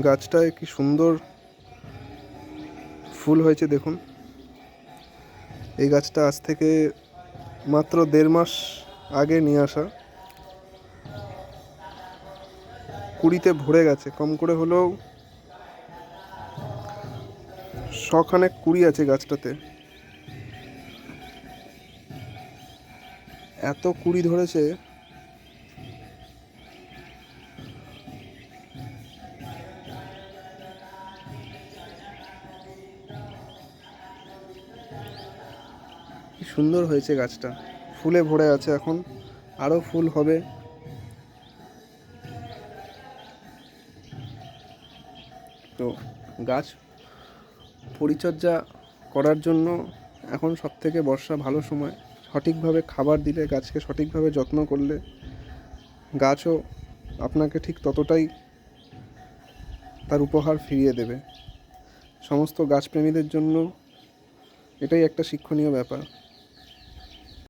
গাছটায় কি সুন্দর ফুল হয়েছে দেখুন। এই গাছটা আজ থেকে মাত্র 1.5 মাস আগে নিয়ে আসা। কুড়িতে ভরে গেছে, কম করে হলেও 100 খানেক কুড়ি আছে গাছটাতে। এত কুড়ি ধরেছে, কি সুন্দর হয়েছে গাছটা, ফুলে ভরে আছে। এখন আরও ফুল হবে। তো গাছ পরিচর্যা করার জন্য এখন সবথেকে বর্ষা ভালো সময়। সঠিকভাবে খাবার দিলে, গাছকে সঠিকভাবে যত্ন করলে গাছও আপনাকে ঠিক ততটাই তার উপহার ফিরিয়ে দেবে। সমস্ত গাছপ্রেমীদের জন্য এটাই একটা শিক্ষণীয় ব্যাপার।